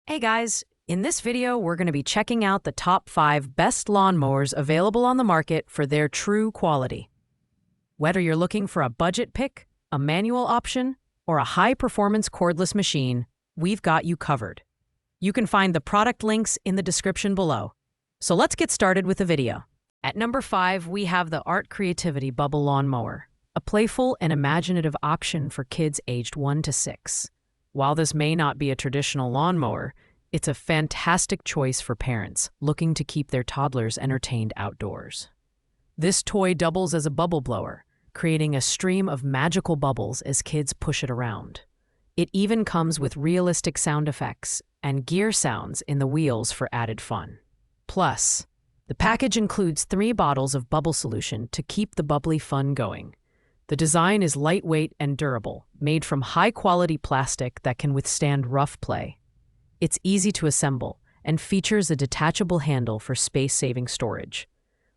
Hey guys, in this video we're going to be checking out the top 5 best lawnmowers available on the market for their true quality. Whether you're looking for a budget pick, a manual option, or a high-performance cordless machine, we've got you covered. You can find the product links in the description below. So let's get started with the video. At number 5, we have the Art Creativity Bubble Lawnmower, a playful and imaginative option for kids aged 1 to 6. While this may not be a traditional lawnmower, it's a fantastic choice for parents looking to keep their toddlers entertained outdoors. This toy doubles as a bubble blower, creating a stream of magical bubbles as kids push it around. It even comes with realistic sound effects and gear sounds in the wheels for added fun. Plus, the package includes 3 bottles of bubble solution to keep the bubbly fun going. The design is lightweight and durable, made from high-quality plastic that can withstand rough play. It's easy to assemble and features a detachable handle for space-saving storage.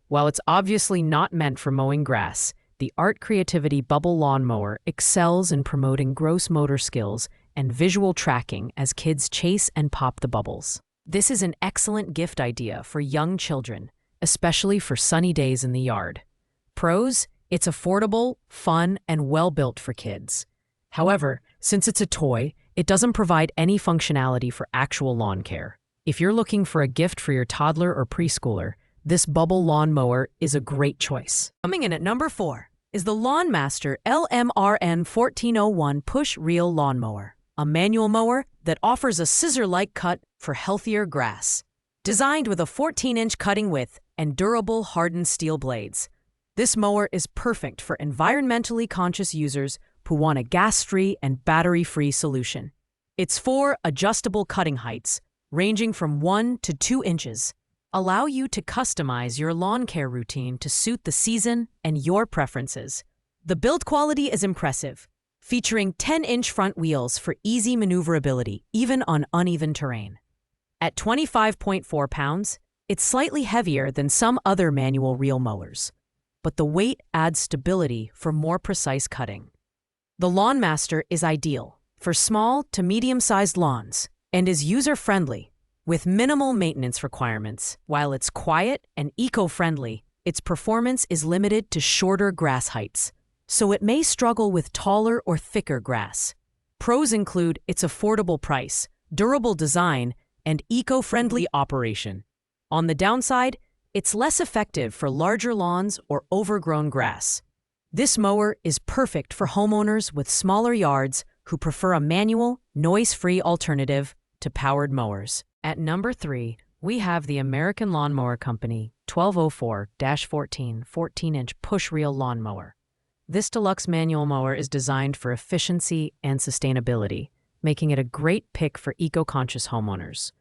While it's obviously not meant for mowing grass, the Art Creativity Bubble Lawnmower excels in promoting gross motor skills and visual tracking as kids chase and pop the bubbles. This is an excellent gift idea for young children, especially for sunny days in the yard. Pros: it's affordable, fun, and well-built for kids. However, since it's a toy, it doesn't provide any functionality for actual lawn care. If you're looking for a gift for your toddler or preschooler, this bubble lawnmower is a great choice. Coming in at number 4 is the Lawnmaster LMRN 1401 Push Reel Lawnmower, a manual mower that offers a scissor-like cut for healthier grass. Designed with a 14-inch cutting width and durable hardened steel blades, this mower is perfect for environmentally conscious users who want a gas-free and battery-free solution. Its 4 adjustable cutting heights, ranging from 1 to 2 inches, allow you to customize your lawn care routine to suit the season and your preferences. The build quality is impressive, featuring 10-inch front wheels for easy maneuverability, even on uneven terrain. At 25.4 pounds, it's slightly heavier than some other manual reel mowers, but the weight adds stability for more precise cutting. The Lawnmaster is ideal for small to medium-sized lawns and is user-friendly with minimal maintenance requirements. While it's quiet and eco-friendly, its performance is limited to shorter grass heights, so it may struggle with taller or thicker grass. Pros include its affordable price, durable design, and eco-friendly operation. On the downside, it's less effective for larger lawns or overgrown grass. This mower is perfect for homeowners with smaller yards who prefer a manual, noise-free alternative to powered mowers. At number 3, we have the American Lawnmower Company 1204-14 14-inch push reel lawnmower. This deluxe manual mower is designed for efficiency and sustainability, making it a great pick for eco-conscious homeowners.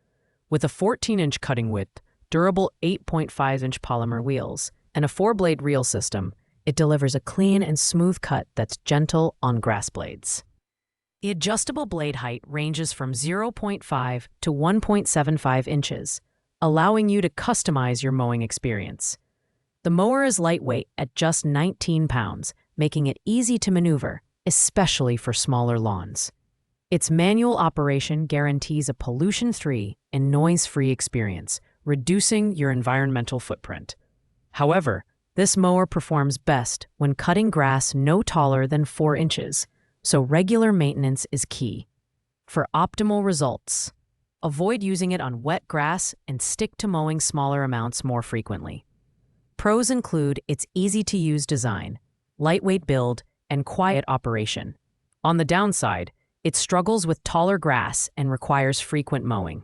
With a 14-inch cutting width, durable 8.5-inch polymer wheels, and a 4-blade reel system, it delivers a clean and smooth cut that's gentle on grass blades. The adjustable blade height ranges from 0.5 to 1.75 inches, allowing you to customize your mowing experience. The mower is lightweight at just 19 pounds, making it easy to maneuver, especially for smaller lawns. Its manual operation guarantees a pollution-free and noise-free experience, reducing your environmental footprint. However, this mower performs best when cutting grass no taller than 4 inches, so regular maintenance is key. For optimal results, avoid using it on wet grass and stick to mowing smaller amounts more frequently. Pros include its easy-to-use design, lightweight build, and quiet operation. On the downside, it struggles with taller grass and requires frequent mowing.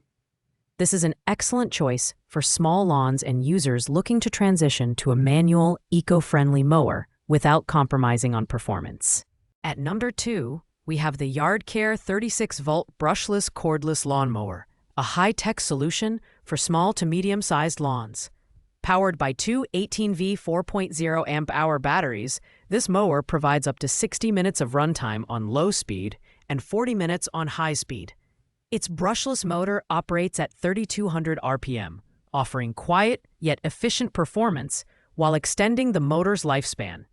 This is an excellent choice for small lawns and users looking to transition to a manual, eco-friendly mower without compromising on performance. At number 2, we have the YardCare 36-volt brushless cordless lawnmower, a high-tech solution for small to medium-sized lawns. Powered by 2 18V 4.0 amp-hour batteries, this mower provides up to 60 minutes of runtime on low speed and 40 minutes on high speed. Its brushless motor operates at 3,200 RPM, offering quiet yet efficient performance while extending the motor's lifespan.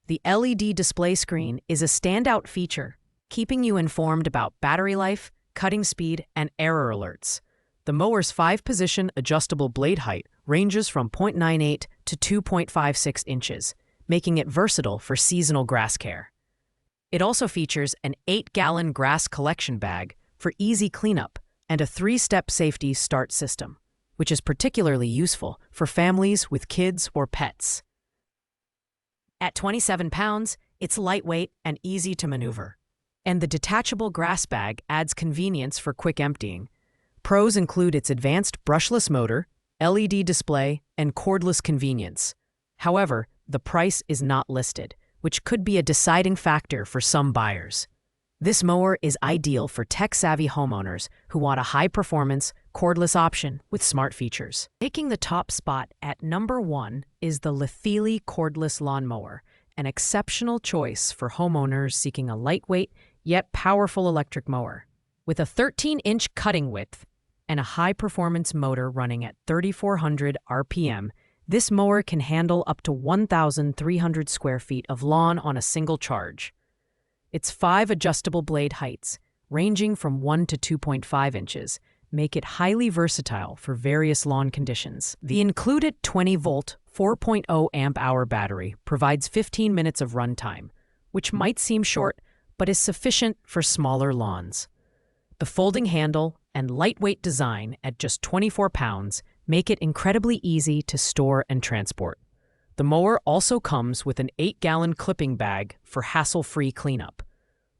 The LED display screen is a standout feature, keeping you informed about battery life, cutting speed, and error alerts. The mower's 5-position adjustable blade height ranges from 0.98 to 2.56 inches, making it versatile for seasonal grass care. It also features an 8-gallon grass collection bag for easy cleanup and a 3-step safety start system, which is particularly useful for families with kids or pets. At 27 pounds, it's lightweight and easy to maneuver. And the detachable grass bag adds convenience for quick emptying. Pros include its advanced brushless motor, LED display, and cordless convenience. However, the price is not listed, which could be a deciding factor for some buyers. This mower is ideal for tech-savvy homeowners who want a high-performance, cordless option with smart features. Taking the top spot at number 1 is the Lethele cordless lawnmower, an exceptional choice for homeowners seeking a lightweight yet powerful electric mower. With a 13-inch cutting width and a high-performance motor running at 3,400 RPM, this mower can handle up to 1,300 square feet of lawn on a single charge. Its 5 adjustable blade heights, ranging from 1 to 2.5 inches, make it highly versatile for various lawn conditions. The included 20-volt, 4.0 amp-hour battery provides 15 minutes of runtime, which might seem short, but is sufficient for smaller lawns. The folding handle and lightweight design at just 24 pounds make it incredibly easy to store and transport. The mower also comes with an 8-gallon clipping bag for hassle-free cleanup.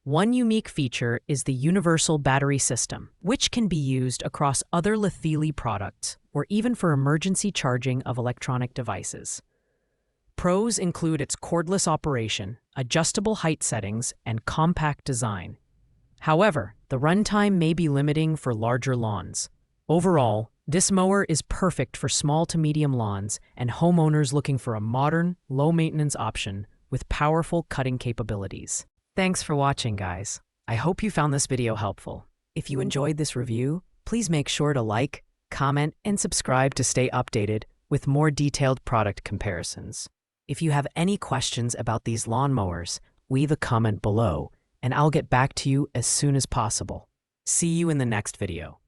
One unique feature is the universal battery system, which can be used across other Lethele products or even for emergency charging of electronic devices. Pros include its cordless operation, adjustable height settings, and compact design. However, the runtime may be limiting for larger lawns. Overall, this mower is perfect for small to medium lawns and homeowners looking for a modern, low-maintenance option with powerful cutting capabilities. Thanks for watching, guys. I hope you found this video helpful. If you enjoyed this review, please make sure to like, comment, and subscribe to stay updated with more detailed product comparisons. If you have any questions about these lawnmowers, leave a comment below, and I'll get back to you as soon as possible. See you in the next video.